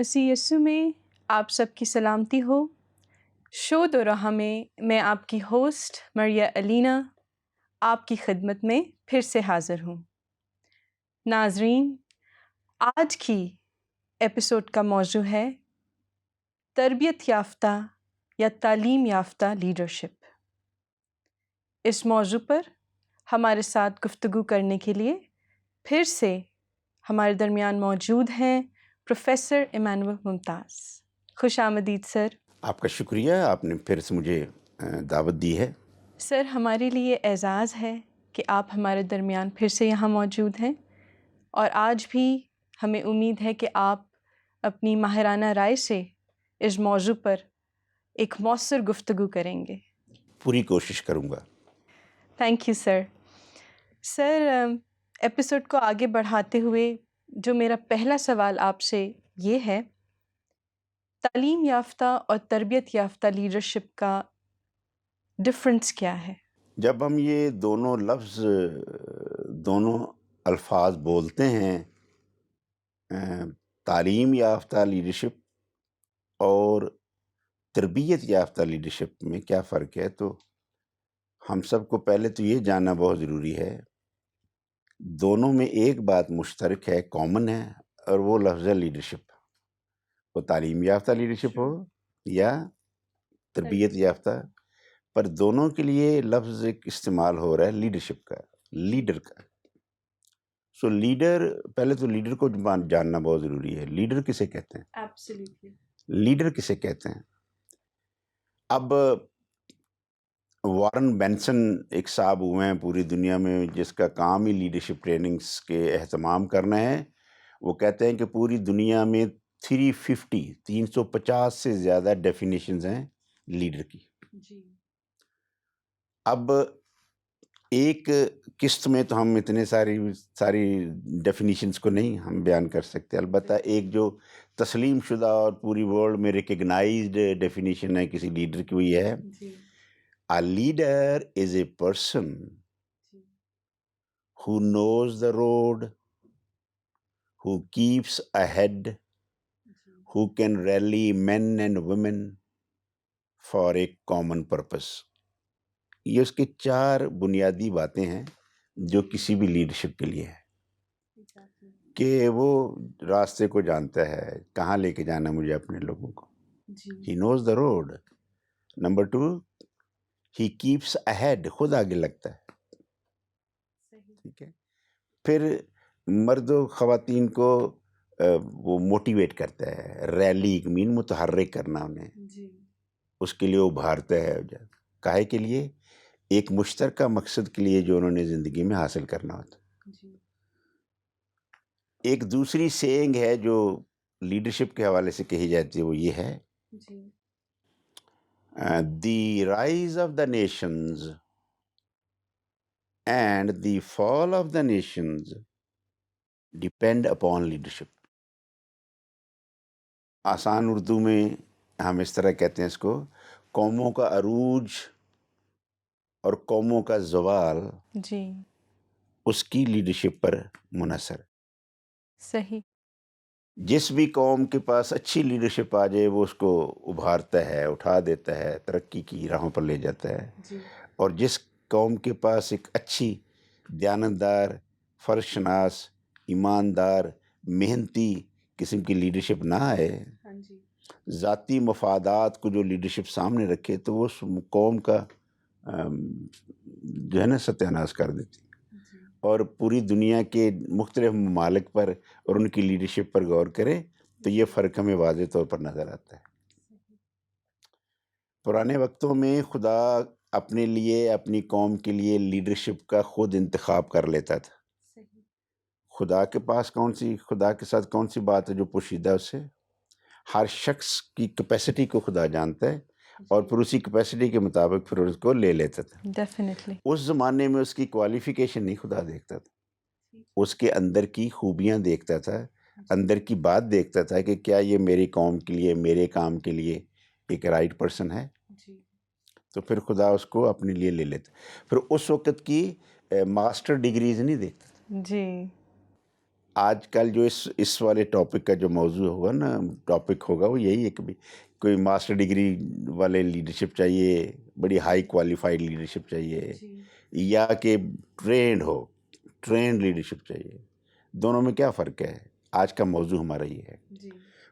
مسیح یسوع میں آپ سب کی سلامتی ہو۔ شو دو راہ میں آپ کی ہوسٹ مریا علینا آپ کی خدمت میں پھر سے حاضر ہوں۔ ناظرین، آج کی ایپیسوڈ کا موضوع ہے تربیت یافتہ یا تعلیم یافتہ لیڈرشپ۔ اس موضوع پر ہمارے ساتھ گفتگو کرنے کے لیے پھر سے ہمارے درمیان موجود ہیں پروفیسر ایمانوئل ممتاز۔ خوش آمدید سر۔ آپ کا شکریہ، آپ نے پھر سے مجھے دعوت دی ہے۔ سر، ہمارے لیے اعزاز ہے کہ آپ ہمارے درمیان پھر سے یہاں موجود ہیں، اور آج بھی ہمیں امید ہے کہ آپ اپنی ماہرانہ رائے سے اس موضوع پر ایک مؤثر گفتگو کریں گے۔ پوری کوشش کروں گا۔ Thank you sir. Sir, episode کو آگے بڑھاتے ہوئے جو میرا پہلا سوال آپ سے یہ ہے، تعلیم یافتہ اور تربیت یافتہ لیڈرشپ کا ڈفرینس کیا ہے؟ جب ہم یہ دونوں لفظ، دونوں الفاظ بولتے ہیں، تعلیم یافتہ لیڈرشپ اور تربیت یافتہ لیڈرشپ میں کیا فرق ہے، تو ہم سب کو پہلے تو یہ جاننا بہت ضروری ہے، دونوں میں ایک بات مشترک ہے، کامن ہے، اور وہ لفظ ہے لیڈرشپ۔ وہ تعلیم یافتہ لیڈرشپ ہو یا تربیت یافتہ، پر دونوں کے لیے لفظ ایک استعمال ہو رہا ہے لیڈرشپ کا، لیڈر کا۔ سو لیڈر، پہلے تو لیڈر کو جاننا بہت ضروری ہے۔ لیڈر کسے کہتے ہیں؟ ایبسلیوٹلی۔ لیڈر کسے کہتے ہیں؟ اب وارن بینسن ایک صاحب ہوئے ہیں پوری دنیا میں جس کا کام ہی لیڈرشپ ٹریننگز کے اہتمام کرنا ہے۔ وہ کہتے ہیں کہ پوری دنیا میں 350 سے زیادہ ڈیفینیشنز ہیں لیڈر کی۔ جی۔ اب ایک قسط میں تو ہم اتنے ساری ڈیفینیشنز کو نہیں ہم بیان کر سکتے، البتہ ایک جو تسلیم شدہ اور پوری ورلڈ میں ریکگنائزڈ ڈیفینیشن ہے کسی لیڈر کی، وہ یہ ہے: A leader is a person who knows the road, who keeps ahead, who can rally men and women for a common purpose۔ یہ اس کے 4 بنیادی باتیں ہیں جو کسی بھی لیڈرشپ کے لیے ہے، کہ وہ راستے کو جانتا ہے، کہاں لے کے جانا مجھے اپنے لوگوں کو۔ He knows the road۔ Number 2، he keeps ahead، خود آگے لگتا ہے، ٹھیک ہے۔ پھر مرد و خواتین کو وہ موٹیویٹ کرتا ہے، ریلی مین متحرک کرنا انہیں، اس کے لیے ابھارتا ہے، کاہے کے لیے؟ ایک مشترکہ مقصد کے لیے جو انہوں نے زندگی میں حاصل کرنا ہوتا ہے۔ ایک دوسری سیئنگ ہے جو لیڈرشپ کے حوالے سے کہی جاتی ہے، وہ یہ ہے: The rise of the nations and the fall of the nations depend upon leadership۔ آسان اردو میں ہم اس طرح کہتے ہیں اس کو: قوموں کا عروج اور قوموں کا زوال جی اس کی لیڈرشپ پر منحصر۔ صحیح۔ جس بھی قوم کے پاس اچھی لیڈرشپ آ جائے وہ اس کو ابھارتا ہے، اٹھا دیتا ہے، ترقی کی راہوں پر لے جاتا ہے۔ اور جس قوم کے پاس ایک اچھی دیانتدار، فرض شناس، ایماندار، محنتی قسم کی لیڈرشپ نہ آئے، ذاتی مفادات کو جو لیڈرشپ سامنے رکھے، تو وہ اس قوم کا جو ہے نا ستیاناش کر دیتی، اور پوری دنیا کے مختلف ممالک پر اور ان کی لیڈرشپ پر غور کرے تو یہ فرق ہمیں واضح طور پر نظر آتا ہے۔ پرانے وقتوں میں خدا اپنے لیے، اپنی قوم کے لیے لیڈرشپ کا خود انتخاب کر لیتا تھا۔ خدا کے پاس خدا کے ساتھ کون سی بات ہے جو پوشیدہ اسے؟ ہر شخص کی کیپیسٹی کو خدا جانتا ہے، اور پھر اسی کیپیسٹی کے مطابق پھر اس کو لے لیتا تھا۔ ڈیفینیٹلی۔ اس زمانے میں اس کی کوالیفیکیشن نہیں خدا دیکھتا تھا، اس کے اندر کی خوبیاں دیکھتا تھا، اندر کی بات دیکھتا تھا کہ کیا یہ میری قوم کے لیے، میرے کام کے لیے ایک رائٹ پرسن ہے، تو پھر خدا اس کو اپنے لیے لے لیتا۔ پھر اس وقت کی ماسٹر ڈگریز نہیں دیکھتا، جی آج کل جو اس والے ٹاپک کا جو موضوع ہوگا نا، ٹاپک ہوگا وہ یہی ہے کہ بھی کوئی ماسٹر ڈگری والے لیڈرشپ چاہیے، بڑی ہائی کوالیفائڈ لیڈرشپ چاہیے، یا کہ ٹرینڈ لیڈرشپ چاہیے. دونوں میں کیا فرق ہے؟ آج کا موضوع ہمارا یہ ہے.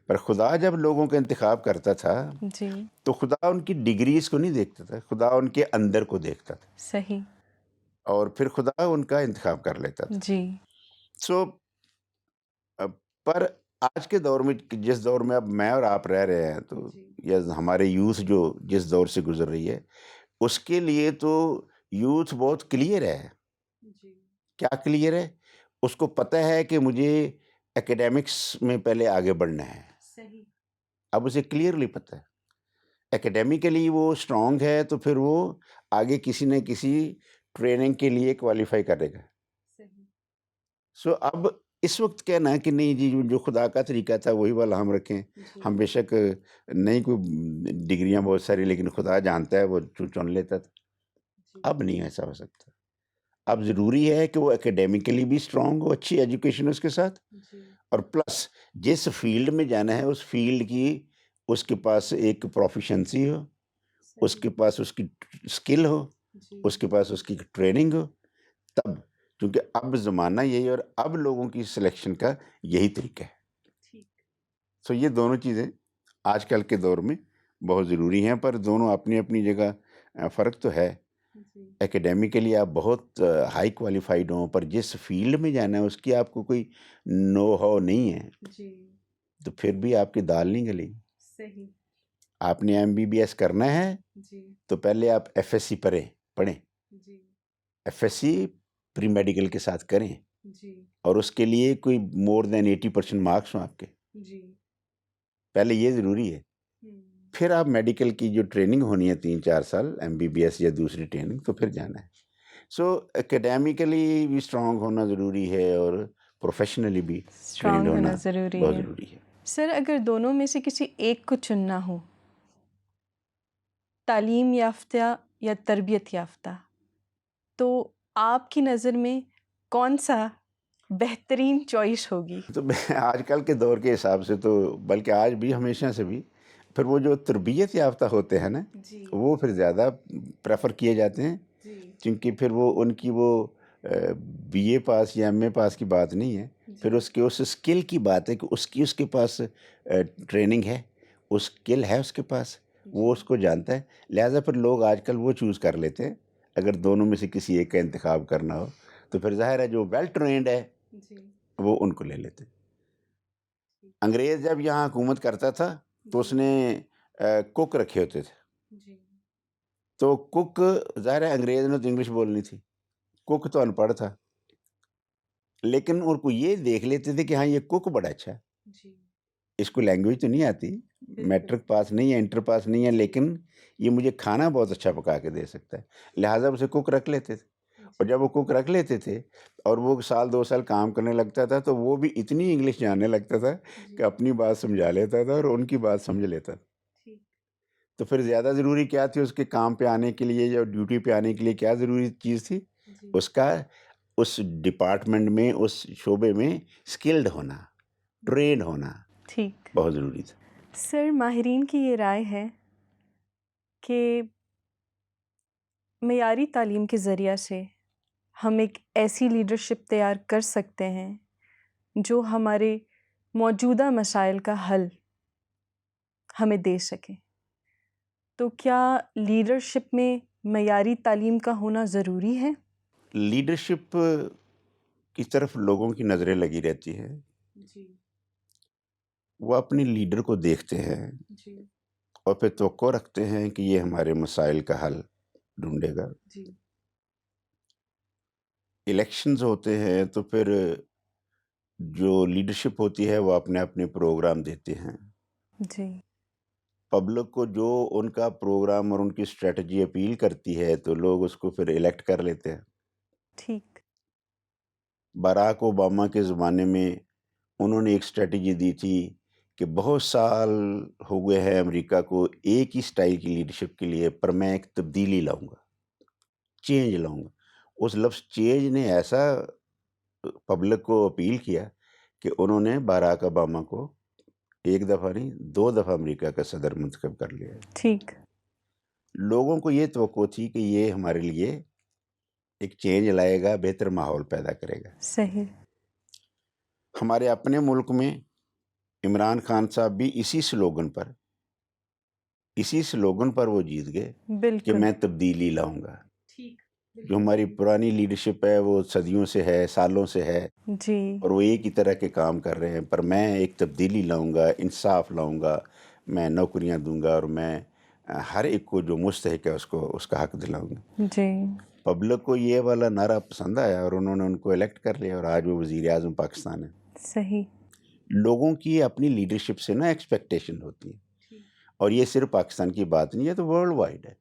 پر خدا جب لوگوں کا انتخاب کرتا تھا جی تو خدا ان کی ڈگریز کو نہیں دیکھتا تھا، خدا ان کے اندر کو دیکھتا تھا، صحیح. اور پھر خدا ان کا انتخاب کر لیتا تھا. جی سو پر آج کے دور میں، جس دور میں اب میں اور آپ رہ رہے ہیں، تو یا ہمارے یوتھ جو جس دور سے گزر رہی ہے، اس کے لیے تو یوتھ بہت کلیئر ہے. کیا کلیئر ہے؟ اس کو پتہ ہے کہ مجھے ایکیڈیمکس میں پہلے آگے بڑھنا ہے. اب اسے کلیئرلی پتہ ہے. ایکیڈیمیکلی وہ اسٹرانگ ہے تو پھر وہ آگے کسی نہ کسی ٹریننگ کے لیے کوالیفائی کرے گا. سو اب اس وقت کہنا کہ نہیں جی جو خدا کا طریقہ تھا وہی والا ہم رکھیں، ہم بے شک نہیں کوئی ڈگریاں بہت ساری، لیکن خدا جانتا ہے وہ چن لیتا تھا. اب نہیں ایسا ہو سکتا. اب ضروری ہے کہ وہ ایکیڈیمیکلی بھی اسٹرانگ ہو، اچھی ایجوکیشن اس کے ساتھ، اور پلس جس فیلڈ میں جانا ہے اس فیلڈ کی اس کے پاس ایک پروفیشنسی ہو، اس کے پاس اس کی اسکل ہو، اس کے پاس اس کی ٹریننگ ہو. تب کیونکہ اب زمانہ یہی ہے، اور اب لوگوں کی سلیکشن کا یہی طریقہ ہے. سو یہ دونوں چیزیں آج کل کے دور میں بہت ضروری ہیں، پر دونوں اپنی اپنی جگہ فرق تو ہے. ایکیڈیمیکلی آپ بہت ہائی کوالیفائڈ ہوں، پر جس فیلڈ میں جانا ہے اس کی آپ کو کوئی نو ہو نہیں ہے تو پھر بھی آپ کی دال نہیں گلے گی. آپ نے MBBS کرنا ہے تو پہلے آپ FSC پڑھیں. FSC پری میڈیکل کے ساتھ کریں، اور اس کے لیے کوئی مور دین 80% مارکس ہوں آپ کے. پہلے یہ ضروری ہے. پھر آپ میڈیکل کی جو ٹریننگ ہونی ہے 3-4 سال MBBS یا دوسری ٹریننگ، تو پھر جانا ہے. سو ایکیڈیمیکلی بھی اسٹرانگ ہونا ضروری ہے، اور پروفیشنلی بھی ٹرینڈ ہونا بہت ضروری ہے. سر اگر دونوں میں سے کسی ایک کو چننا ہو، تعلیم یافتہ یا تربیت یافتہ، تو آپ کی نظر میں کون سا بہترین چوائس ہوگی؟ تو آج کل کے دور کے حساب سے تو، بلکہ آج بھی ہمیشہ سے بھی، پھر وہ جو تربیت یافتہ ہوتے ہیں نا، وہ پھر زیادہ پریفر کیے جاتے ہیں. کیونکہ پھر وہ ان کی وہ BA پاس یا MA پاس کی بات نہیں ہے، پھر اس اسکل کی بات ہے کہ اس کے پاس ٹریننگ ہے، اس اسکل ہے اس کے پاس، وہ اس کو جانتا ہے. لہٰذا پھر لوگ آج کل وہ چوز کر لیتے ہیں. اگر دونوں میں سے کسی ایک کا انتخاب کرنا ہو تو پھر ظاہر ہے جو ویل ٹرینڈ ہے وہ ان کو لے لیتے. انگریز جب یہاں حکومت کرتا تھا تو اس نے کک رکھے ہوتے تھے. تو کک، ظاہر ہے انگریز نے تو انگلش بولنی تھی، کک تو ان پڑھ تھا، لیکن ان کو یہ دیکھ لیتے تھے کہ ہاں یہ کک بڑا اچھا ہے، اس کو لینگویج تو نہیں آتی، میٹرک پاس نہیں ہے، انٹر پاس نہیں ہے، لیکن یہ مجھے کھانا بہت اچھا پکا کے دے سکتا ہے. لہٰذا اسے کک رکھ لیتے تھے. اور جب وہ کک رکھ لیتے تھے اور وہ 1-2 سال کام کرنے لگتا تھا تو وہ بھی اتنی انگلش جاننے لگتا تھا کہ اپنی بات سمجھا لیتا تھا اور ان کی بات سمجھ لیتا تھا. تو پھر زیادہ ضروری کیا تھی اس کے کام پہ آنے کے لیے یا ڈیوٹی پہ آنے کے لیے؟ کیا ضروری چیز تھی؟ اس کا اس ڈپارٹمنٹ میں، اس شعبے میں اسکلڈ ہونا، ٹرینڈ ہونا بہت ضروری تھا. سر ماہرین کی یہ رائے ہے کہ معیاری تعلیم کے ذریعہ سے ہم ایک ایسی لیڈرشپ تیار کر سکتے ہیں جو ہمارے موجودہ مسائل کا حل ہمیں دے سکے. تو کیا لیڈرشپ میں معیاری تعلیم کا ہونا ضروری ہے؟ لیڈرشپ کی طرف لوگوں کی نظریں لگی رہتی ہے. وہ اپنے لیڈر کو دیکھتے ہیں اور پھر توقع رکھتے ہیں کہ یہ ہمارے مسائل کا حل ڈھونڈے گا. الیکشنز ہوتے ہیں تو پھر جو لیڈرشپ ہوتی ہے وہ اپنے پروگرام دیتے ہیں. پبلک کو جو ان کا پروگرام اور ان کی اسٹریٹجی اپیل کرتی ہے تو لوگ اس کو پھر الیکٹ کر لیتے ہیں. باراک اوباما کے زمانے میں انہوں نے ایک اسٹریٹجی دی تھی کہ بہت سال ہو گئے ہیں امریکہ کو ایک ہی سٹائل کی لیڈرشپ کے لیے، پر میں ایک تبدیلی لاؤں گا، چینج لاؤں گا. اس لفظ چینج نے ایسا پبلک کو اپیل کیا کہ انہوں نے باراک اوباما کو ایک دفعہ نہیں 2 دفعہ امریکہ کا صدر منتخب کر لیا ہے۔ ٹھیک، لوگوں کو یہ توقع تھی کہ یہ ہمارے لیے ایک چینج لائے گا، بہتر ماحول پیدا کرے گا۔ صحیح، ہمارے اپنے ملک میں عمران خان صاحب بھی اسی سلوگن پر وہ جیت گئے کہ بالکل، میں تبدیلی لاؤں گا۔ جو ہماری پرانی لیڈرشپ ہے وہ صدیوں سے ہے، سالوں سے ہے، جی، اور وہ ایک ہی طرح کے کام کر رہے ہیں، پر میں ایک تبدیلی لاؤں گا، انصاف لاؤں گا، میں نوکریاں دوں گا، اور میں ہر ایک کو جو مستحق ہے اس کا حق دلاؤں گا۔ جی، پبلک کو یہ والا نعرہ پسند آیا اور انہوں نے ان کو الیکٹ کر لیا، اور آج وہ وزیر اعظم پاکستان ہے۔ صحیح، لوگوں کی اپنی لیڈرشپ سے نا ایکسپیکٹیشن ہوتی ہے، اور یہ صرف پاکستان کی بات نہیں ہے، تو ورلڈ وائڈ ہے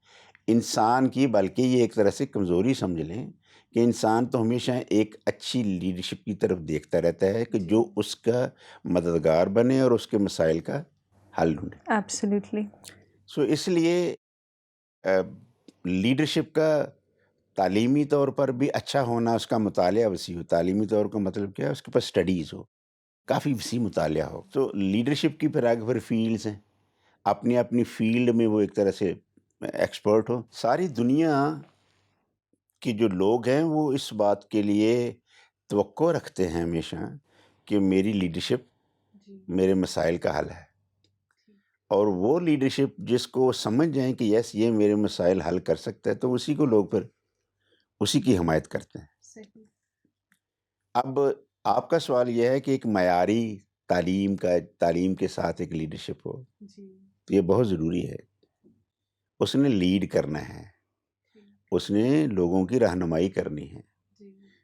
انسان کی، بلکہ یہ ایک طرح سے کمزوری سمجھ لیں کہ انسان تو ہمیشہ ایک اچھی لیڈرشپ کی طرف دیکھتا رہتا ہے کہ جو اس کا مددگار بنے اور اس کے مسائل کا حل ڈھونڈے۔ ایبسلیوٹلی، سو اس لیے لیڈرشپ کا تعلیمی طور پر بھی اچھا ہونا، اس کا مطالعہ وسیع ہو۔ تعلیمی طور کا مطلب کیا ہے؟ اس کے پاس اسٹڈیز ہو، کافی وسیع مطالعہ ہو۔ تو لیڈرشپ کی پھر فیلڈز ہیں، اپنی فیلڈ میں وہ ایک طرح سے ایکسپرٹ ہو۔ ساری دنیا کے جو لوگ ہیں وہ اس بات کے لیے توقع رکھتے ہیں ہمیشہ کہ میری لیڈرشپ میرے مسائل کا حل ہے، اور وہ لیڈرشپ جس کو سمجھ جائیں کہ یس یہ میرے مسائل حل کر سکتا ہے، تو اسی کو لوگ پھر اسی کی حمایت کرتے ہیں۔ اب آپ کا سوال یہ ہے کہ ایک معیاری تعلیم کے ساتھ ایک لیڈرشپ ہو، یہ بہت ضروری ہے۔ اس نے لیڈ کرنا ہے، اس نے لوگوں کی رہنمائی کرنی ہے،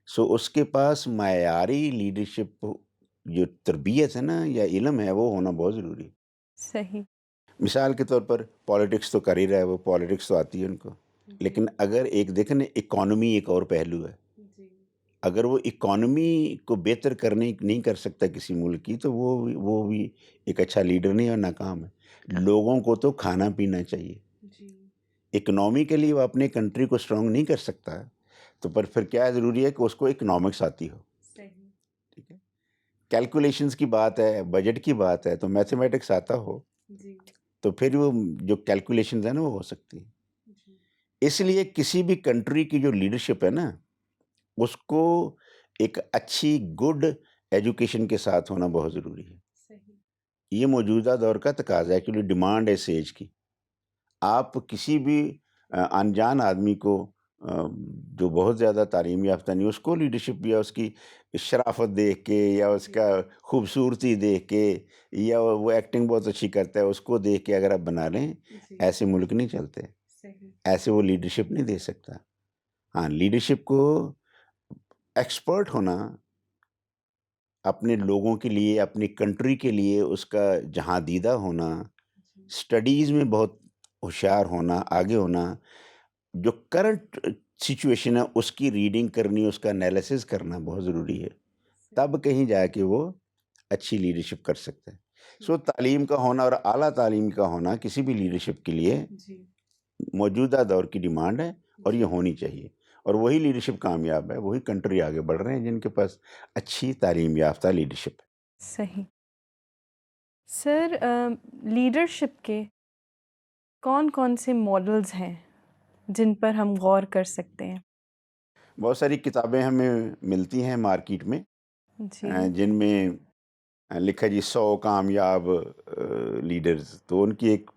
سو اس کے پاس معیاری لیڈرشپ جو تربیت ہے نا یا علم ہے وہ ہونا بہت ضروری ہے۔ صحیح، مثال کے طور پر پالیٹکس تو کر ہی رہا ہے، وہ پالیٹکس تو آتی ہے ان کو، لیکن اگر ایک دیکھیں نا اکانومی ایک اور پہلو ہے، اگر وہ اکانومی کو بہتر کرنے نہیں کر سکتا کسی ملک کی، تو وہ بھی ایک اچھا لیڈر نہیں اور ناکام ہے۔ لوگوں کو تو کھانا پینا چاہیے، اکنامیکلی وہ اپنے کنٹری کو اسٹرانگ نہیں کر سکتا، تو پر پھر کیا ضروری ہے کہ اس کو اکنامکس آتی ہو۔ ٹھیک ہے، کیلکولیشنز کی بات ہے، بجٹ کی بات ہے، تو میتھمیٹکس آتا ہو تو پھر وہ جو کیلکولیشنز ہیں نا وہ ہو سکتی ہیں۔ اس لیے کسی بھی کنٹری کی جو لیڈرشپ ہے نا اس کو ایک اچھی گڈ ایجوکیشن کے ساتھ ہونا بہت ضروری ہے۔ یہ موجودہ دور کا تقاضا ہے، ایکچولی ڈیمانڈ ہے اس ایج کی۔ آپ کسی بھی انجان آدمی کو جو بہت زیادہ تعلیم یافتہ نہیں، اس کو لیڈرشپ یا اس کی شرافت دیکھ کے یا اس کا خوبصورتی دیکھ کے یا وہ ایکٹنگ بہت اچھی کرتا ہے اس کو دیکھ کے اگر آپ بنا لیں، ایسے ملک نہیں چلتے، ایسے وہ لیڈرشپ نہیں دے سکتا۔ ہاں، لیڈرشپ کو ایکسپرٹ ہونا، اپنے لوگوں کے لیے، اپنی کنٹری کے لیے اس کا جہاں دیدہ ہونا، سٹڈیز میں بہت ہوشیار ہونا، آگے ہونا، جو کرنٹ سچویشن ہے اس کی ریڈنگ کرنی، اس کا انالیسس کرنا بہت ضروری ہے، تب کہیں جا کے وہ اچھی لیڈرشپ کر سکتے ہیں۔ سو تعلیم کا ہونا اور اعلیٰ تعلیم کا ہونا کسی بھی لیڈرشپ کے لیے موجودہ دور کی ڈیمانڈ ہے، اور یہ ہونی چاہیے، اور وہی لیڈرشپ کامیاب ہے، وہی کنٹری آگے بڑھ رہے ہیں جن کے پاس اچھی تعلیم یافتہ لیڈرشپ ہے۔ صحیح۔ سر، لیڈرشپ کے کون کون سے ماڈلز ہیں جن پر ہم غور کر سکتے ہیں؟ بہت ساری کتابیں ہمیں ملتی ہیں مارکیٹ میں، جی، جن میں لکھا جی 100 کامیاب لیڈرز، تو ان کی ایک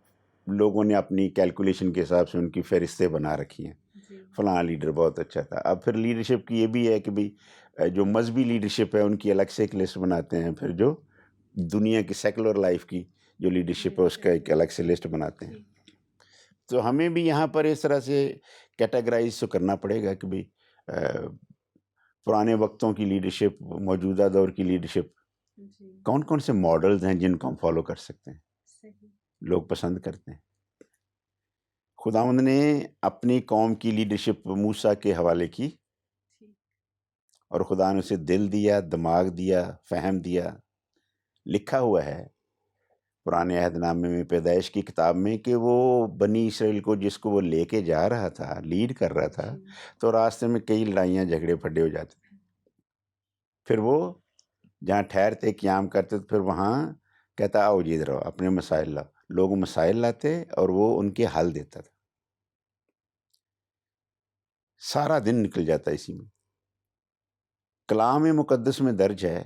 لوگوں نے اپنی کیلکولیشن کے حساب سے ان کی فہرستیں بنا رکھی ہیں، فلاں لیڈر بہت اچھا تھا۔ اب پھر لیڈرشپ کی یہ بھی ہے کہ بھئی جو مذہبی لیڈرشپ ہے ان کی الگ سے ایک لسٹ بناتے ہیں، پھر جو دنیا کی سیکولر لائف کی جو لیڈرشپ ہے اس کا ایک الگ سے لسٹ بناتے ہیں۔ تو ہمیں بھی یہاں پر اس طرح سے کیٹیگرائز تو کرنا پڑے گا کہ بھئی پرانے وقتوں کی لیڈرشپ، موجودہ دور کی لیڈرشپ، کون کون سے ماڈلز ہیں جن کو ہم فالو کر سکتے ہیں، لوگ پسند کرتے ہیں۔ خداوند نے اپنی قوم کی لیڈرشپ موسیٰ کے حوالے کی، اور خدا نے اسے دل دیا، دماغ دیا، فہم دیا۔ لکھا ہوا ہے پرانے عہد نامے میں، پیدائش کی کتاب میں، کہ وہ بنی اسرائیل کو جس کو وہ لے کے جا رہا تھا، لیڈ کر رہا تھا، تو راستے میں کئی لڑائیاں جھگڑے پھڈے ہو جاتے تھے، پھر وہ جہاں ٹھہرتے قیام کرتے تو پھر وہاں کہتا آؤ جی ادھر آؤ اپنے مسائل لاؤ. لوگ مسائل لاتے اور وہ ان کے حل دیتا تھا. سارا دن نکل جاتا اسی میں. کلام مقدس میں درج ہے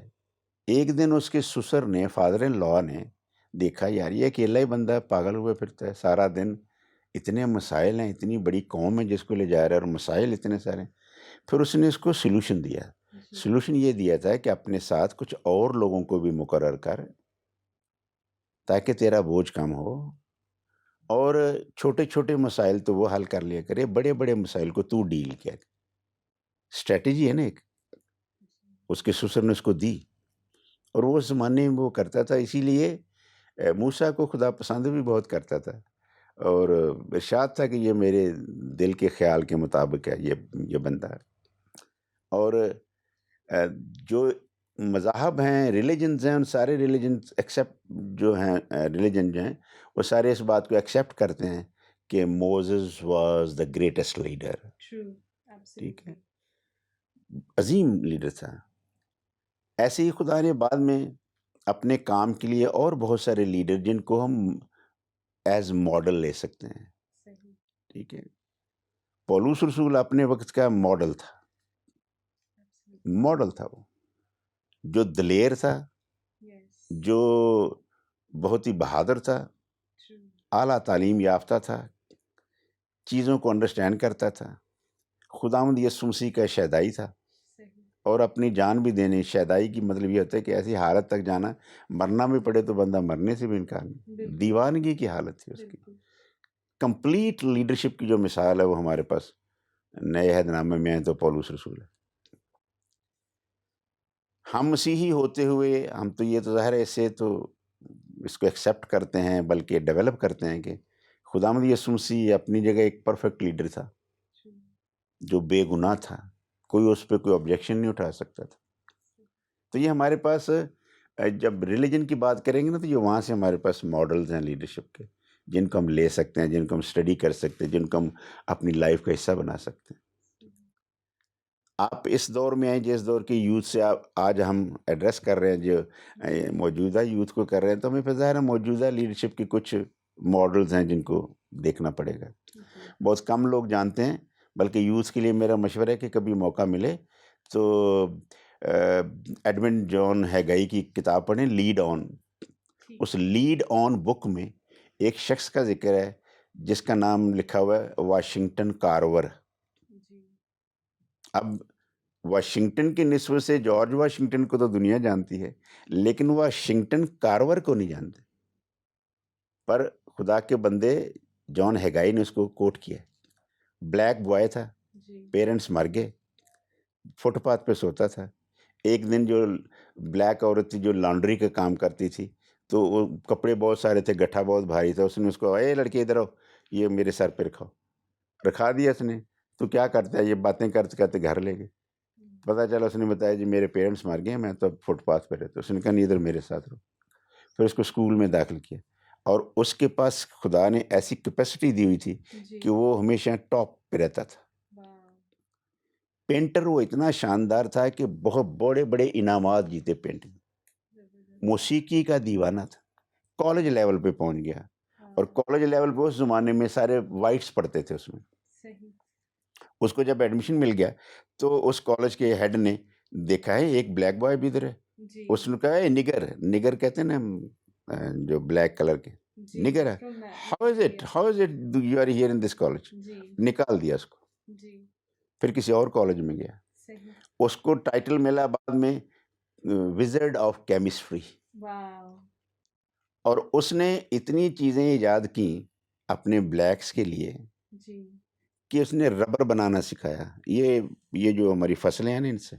ایک دن اس کے سسر نے فادر ان لا نے دیکھا یار یہ اکیلا ہی بندہ پاگل ہوئے پھرتا ہے سارا دن, اتنے مسائل ہیں, اتنی بڑی قوم ہے جس کو لے جا رہا ہے اور مسائل اتنے سارے. پھر اس نے اس کو سلوشن دیا. سلوشن یہ دیا تھا کہ اپنے ساتھ کچھ اور لوگوں کو بھی مقرر کر تاکہ تیرا بوجھ کم ہو, اور چھوٹے چھوٹے مسائل تو وہ حل کر لیا کرے, بڑے بڑے مسائل کو تو ڈیل کیا. اسٹریٹجی ہے نا ایک, اس کے سسر نے اس کو دی اور وہ اس زمانے میں وہ کرتا تھا. اسی لیے موسیٰ کو خدا پسند بھی بہت کرتا تھا اور ارشاد تھا کہ یہ میرے دل کے خیال کے مطابق ہے یہ بندہ. اور جو مذاہب ہیں, ریلیجنز ہیں, ان سارے ریلیجنز ایکسیپٹ جو ہیں ریلیجن جو ہیں وہ سارے اس بات کو ایکسیپٹ کرتے ہیں کہ Moses was the greatest leader. ٹھیک ہے, عظیم لیڈر تھا. ایسے ہی خدا نے بعد میں اپنے کام کے لیے اور بہت سارے لیڈر جن کو ہم ایز ماڈل لے سکتے ہیں. ٹھیک ہے, پولس رسول اپنے وقت کا ماڈل تھا. ماڈل تھا وہ, جو دلیر تھا, جو بہت ہی بہادر تھا, اعلیٰ تعلیم یافتہ تھا, چیزوں کو انڈرسٹینڈ کرتا تھا. خداوند یسوع مسیح کا شہدائی تھا اور اپنی جان بھی دینے. شہدائی کی مطلب یہ ہوتا ہے کہ ایسی حالت تک جانا, مرنا بھی پڑے تو بندہ مرنے سے بھی انکار نہیں. دیوانگی کی حالت تھی اس کی. کمپلیٹ لیڈرشپ کی جو مثال ہے وہ ہمارے پاس نئے عہد نامے میں ہے تو پولس رسول ہے. ہم مسیحی ہوتے ہوئے ہم تو یہ تو ظاہر ہے اس سے تو اس کو ایکسیپٹ کرتے ہیں بلکہ ڈیولپ کرتے ہیں کہ خداوند یسوع مسیح اپنی جگہ ایک پرفیکٹ لیڈر تھا جو بے گناہ تھا, کوئی اس پہ کوئی آبجیکشن نہیں اٹھا سکتا تھا. تو یہ ہمارے پاس جب ریلیجن کی بات کریں گے نا تو یہ وہاں سے ہمارے پاس ماڈلز ہیں لیڈرشپ کے, جن کو ہم لے سکتے ہیں, جن کو ہم اسٹڈی کر سکتے ہیں, جن کو ہم اپنی لائف کا حصہ بنا سکتے ہیں. آپ اس دور میں ہیں جس دور کے یوتھ سے آج ہم ایڈریس کر رہے ہیں, جو موجودہ یوتھ کو کر رہے ہیں, تو ہمیں پھر ظاہر ہے موجودہ لیڈرشپ کے کچھ ماڈلز ہیں جن کو دیکھنا پڑے گا. بہت کم لوگ جانتے ہیں, بلکہ یوتھ کے لیے میرا مشورہ ہے کہ کبھی موقع ملے تو ایڈمنڈ جان ہیگائی کی کتاب پڑھیں, لیڈ آن. اس لیڈ آن بک میں ایک شخص کا ذکر ہے جس کا نام لکھا ہوا ہے واشنگٹن کارور. اب واشنگٹن کی نسبت سے جارج واشنگٹن کو تو دنیا جانتی ہے, لیکن واشنگٹن کارور کو نہیں جانتے. پر خدا کے بندے جان ہیگائی نے اس کو کوٹ کیا. بلیک بوائے تھا, پیرنٹس مر گئے, فٹ پاتھ پہ سوتا تھا. ایک دن جو بلیک عورت تھی جو لانڈری کا کام کرتی تھی, تو وہ کپڑے بہت سارے تھے, گٹھا بہت بھاری تھا. اس نے اس کو اے لڑکے ادھر آؤ, یہ میرے سر پہ رکھا دیا اس نے. تو کیا کرتا ہے, یہ باتیں کرتے کرتے گھر لے گئے. پتہ چلا اس نے بتایا جی میرے پیرنٹس مر گئے, میں تو فٹ پاتھ پہ رہتا. اس نے کہا نہیں ادھر میرے ساتھ رہو. پھر اس کو اسکول میں داخل کیا, اور اس کے پاس خدا نے ایسی کیپیسٹی دی ہوئی تھی کہ وہ ہمیشہ ٹاپ پہ رہتا تھا. پینٹر وہ اتنا شاندار تھا کہ بہت بڑے بڑے انعامات جیتے پینٹنگ. موسیقی کا دیوانہ تھا, کالج لیول پہ پہنچ گیا. اور کالج لیول پہ اس زمانے میں سارے وائٹس پڑھتے تھے. اس میں اس کو جب ایڈمیشن مل گیا تو اس کالج کے ہیڈ نے دیکھا ہے ایک بلیک بوائے بھی ادھر ہے. اس نے کہا نگر کہتے ہیں نا جو بلیک کلر کے, نگر ہے. How is it you are here in this college. نکال دیا اس کو. پھر کسی اور کالج میں گیا. اس کو ٹائٹل ملا بعد میں وزرڈ آف کیمسٹری. اور اس نے اتنی چیزیں ایجاد کی اپنے بلیکس کے لیے کہ اس نے ربر بنانا سکھایا. یہ جو ہماری فصلیں ہیں نا, ان سے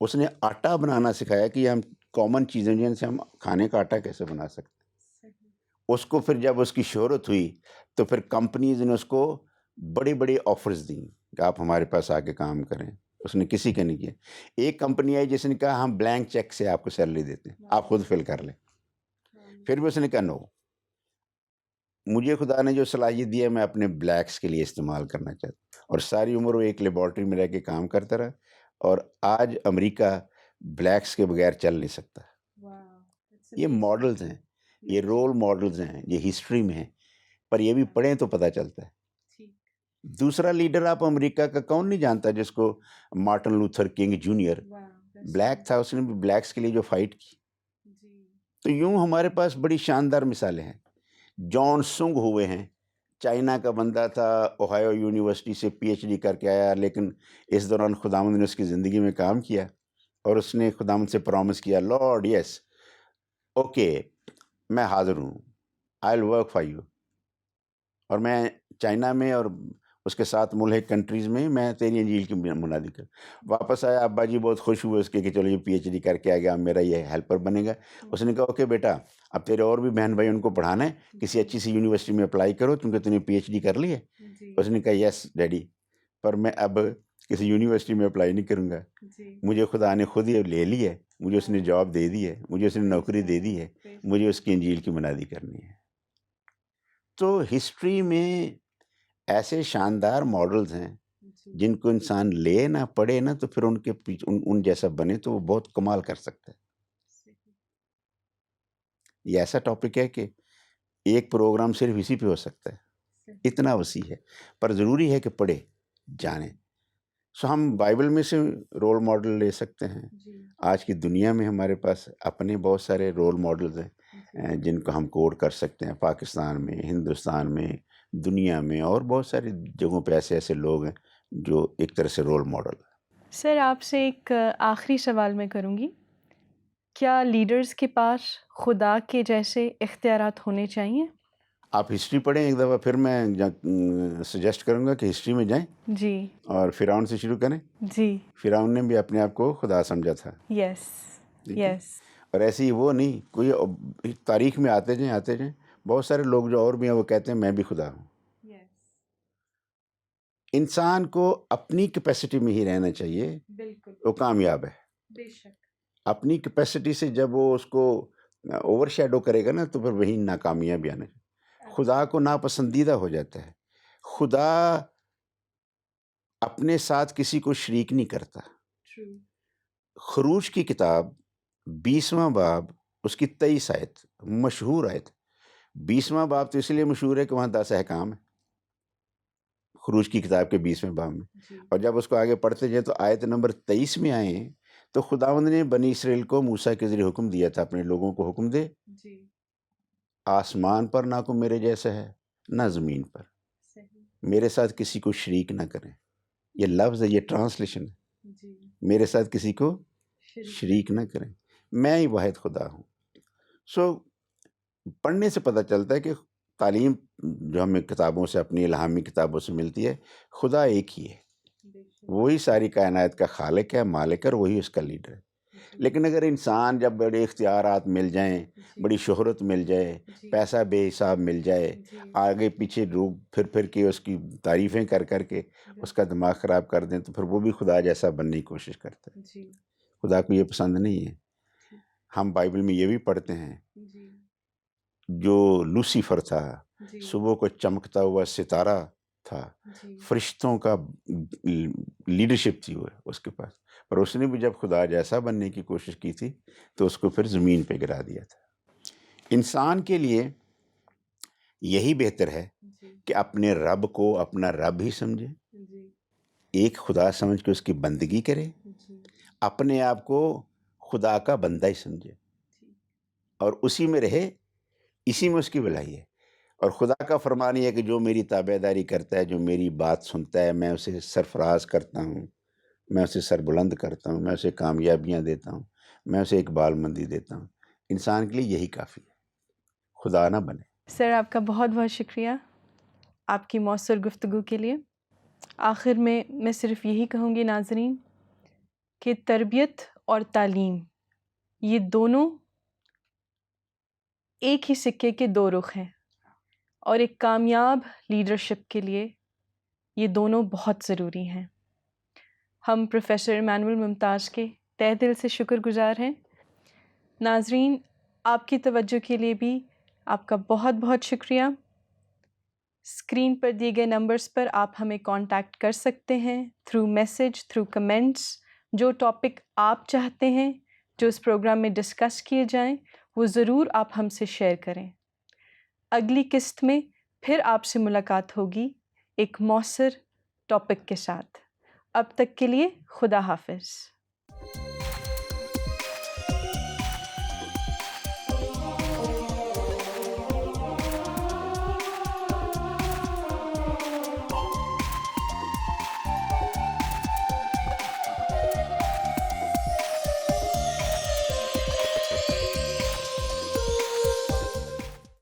اس نے آٹا بنانا سکھایا کہ ہم کامن چیزیں جن سے ہم کھانے کا آٹا کیسے بنا سکتے. اس کو پھر جب اس کی شہرت ہوئی تو پھر کمپنیز نے اس کو بڑی بڑی آفرز دیں کہ آپ ہمارے پاس آ کے کام کریں. اس نے کسی کا نہیں کیا. ایک کمپنی آئی جس نے کہا ہم بلینک چیک سے آپ کو سیلری دیتے ہیں, آپ خود فل کر لیں. پھر بھی اس نے کہا نو, مجھے خدا نے جو صلاحیت دی ہے میں اپنے بلیکس کے لیے استعمال کرنا چاہتا ہوں. اور ساری عمر وہ ایک لیبارٹری میں رہ کے کام کرتا رہا. اور آج امریکہ بلیکس کے بغیر چل نہیں سکتا. یہ ماڈلز ہیں, یہ رول ماڈلز ہیں, یہ ہسٹری میں ہیں, پر یہ بھی پڑھیں تو پتہ چلتا ہے. دوسرا لیڈر آپ امریکہ کا کون نہیں جانتا جس کو Martin Luther king junior, black تھا, اس نے بھی بلیکس کے لیے جو فائٹ کی. تو یوں ہمارے پاس بڑی شاندار مثالیں ہیں. جان سنگ ہوئے ہیں, چائنا کا بندہ تھا, اوہایو یونیورسٹی سے پی ایچ ڈی کر کے آیا, لیکن اس دوران خداوند نے اس کی زندگی میں کام کیا اور اس نے خداوند سے پرومس کیا, لارڈ یس اوکے میں حاضر ہوں, آئی ول ورک فار یو, اور میں چائنا میں اور اس کے ساتھ ملحق کنٹریز میں تیری انجیل کی منادی کر. واپس آیا, ابا جی بہت خوش ہوئے اس کے کہ چلو یہ پی ایچ ڈی کر کے آ گیا, میرا یہ ہیلپر بنے گا. اس نے کہا اوکے بیٹا, اب تیرے اور بھی بہن بھائی ان کو پڑھانا ہے, کسی اچھی سی یونیورسٹی میں اپلائی کرو کیونکہ تم نے پی ایچ ڈی کر لی ہے. اس نے کہا یس ڈیڈی, پر میں اب کسی یونیورسٹی میں اپلائی نہیں کروں گا, مجھے خدا نے خود ہی لے لی ہے, مجھے اس نے جاب دے دی ہے, مجھے اس نے نوکری دے دی ہے, مجھے اس کی انجیل کی منادی کرنی ہے. تو ہسٹری میں ایسے شاندار ماڈلز ہیں جن کو انسان لے نہ پڑھے نا تو پھر ان کے پیچھے ان جیسا بنے تو وہ بہت کمال کر سکتا ہے. یہ ایسا ٹاپک ہے کہ ایک پروگرام صرف اسی پہ ہو سکتا ہے, اتنا وسیع ہے, پر ضروری ہے کہ پڑھے جانیں. سو ہم بائبل میں سے رول ماڈل لے سکتے ہیں. آج کی دنیا میں ہمارے پاس اپنے بہت سارے رول ماڈلز ہیں جن کو ہم کوٹ کر سکتے ہیں. پاکستان میں, ہندوستان میں, دنیا میں اور بہت ساری جگہوں پہ ایسے لوگ ہیں جو ایک طرح سے رول ماڈل ہیں. سر آپ سے ایک آخری سوال میں کروں گی, کیا لیڈرز کے پاس خدا کے جیسے اختیارات ہونے چاہیے؟ آپ ہسٹری پڑھیں ایک دفعہ, پھر میں سجیسٹ کروں گا کہ ہسٹری میں جائیں جی اور فرعون سے شروع کریں. جی فرعون نے بھی اپنے آپ کو خدا سمجھا تھا. یس ٹھیک ہے؟ یس اور ایسے ہی وہ نہیں, کوئی تاریخ میں آتے جائیں بہت سارے لوگ جو اور بھی ہیں وہ کہتے ہیں میں بھی خدا ہوں. انسان کو اپنی کیپیسٹی میں ہی رہنا چاہیے, بالکل وہ کامیاب ہے. بے شک. اپنی کیپیسٹی سے جب وہ اس کو اوور شیڈو کرے گا نا تو پھر وہی ناکامیابی آنا. خدا کو ناپسندیدہ ہو جاتا ہے. خدا اپنے ساتھ کسی کو شریک نہیں کرتا. خروج کی کتاب 20واں باب اس کی 23 آیت مشہور آیت. 20واں باب تو اس لیے مشہور ہے کہ وہاں 10 احکام ہیں خروج کی کتاب کے 20ویں باب میں. اور جب اس کو آگے پڑھتے جائیں تو آیت نمبر 23 میں آئیں تو خداوند نے بنی اسرائیل کو موسیٰ کے ذریعے حکم دیا تھا, اپنے لوگوں کو حکم دے آسمان پر نہ کو میرے جیسا ہے نہ زمین پر, میرے ساتھ کسی کو شریک نہ کریں. یہ لفظ ہے, یہ ٹرانسلیشن ہے, میرے ساتھ کسی کو شریک نہ کریں, میں ہی واحد خدا ہوں. سو پڑھنے سے پتہ چلتا ہے کہ تعلیم جو ہمیں کتابوں سے, اپنی الہامی کتابوں سے ملتی ہے, خدا ایک ہی ہے, وہی ساری کائنات کا خالق ہے, مالک ہے, اور وہی اس کا لیڈر ہے. لیکن اگر انسان جب بڑے اختیارات مل جائیں, بڑی شہرت مل جائے, پیسہ بے حساب مل جائے, آگے پیچھے لوگ پھر کے اس کی تعریفیں کر کے اس کا دماغ خراب کر دیں تو پھر وہ بھی خدا جیسا بننے کی کوشش کرتا ہے. خدا کو یہ پسند نہیں ہے. ہم بائبل میں یہ بھی پڑھتے ہیں, جو لوسیفر تھا, صبح کو چمکتا ہوا ستارہ تھا, فرشتوں کا لیڈرشپ تھی وہ اس کے پاس, پر اس نے بھی جب خدا جیسا بننے کی کوشش کی تھی تو اس کو پھر زمین پہ گرا دیا تھا. انسان کے لیے یہی بہتر ہے کہ اپنے رب کو اپنا رب ہی سمجھے, ایک خدا سمجھ کے اس کی بندگی کرے, اپنے آپ کو خدا کا بندہ ہی سمجھے اور اسی میں رہے, اسی میں اس کی بھلائی ہے. اور خدا کا فرمان یہ ہے کہ جو میری تابع داری کرتا ہے, جو میری بات سنتا ہے, میں اسے سرفراز کرتا ہوں, میں اسے سر بلند کرتا ہوں, میں اسے کامیابیاں دیتا ہوں, میں اسے اقبال مندی دیتا ہوں. انسان کے لیے یہی کافی ہے, خدا نہ بنے. سر آپ کا بہت بہت شکریہ آپ کی مؤثر گفتگو کے لیے. آخر میں صرف یہی کہوں گی ناظرین کہ تربیت اور تعلیم یہ دونوں ایک ہی سکے کے دو رخ ہیں, اور ایک کامیاب لیڈرشپ کے لیے یہ دونوں بہت ضروری ہیں. ہم پروفیسر ایمانوئل ممتاز کے تہہ دل سے شکر گزار ہیں. ناظرین آپ کی توجہ کے لیے بھی آپ کا بہت بہت شکریہ. اسکرین پر دیے گئے نمبرز پر آپ ہمیں کانٹیکٹ کر سکتے ہیں, تھرو میسج, تھرو کمنٹس, جو ٹاپک آپ چاہتے ہیں جو اس پروگرام میں ڈسکس کیے جائیں وہ ضرور آپ ہم سے شیئر کریں۔ اگلی قسط میں پھر آپ سے ملاقات ہوگی ایک مؤثر ٹاپک کے ساتھ۔ اب تک کے لیے خدا حافظ۔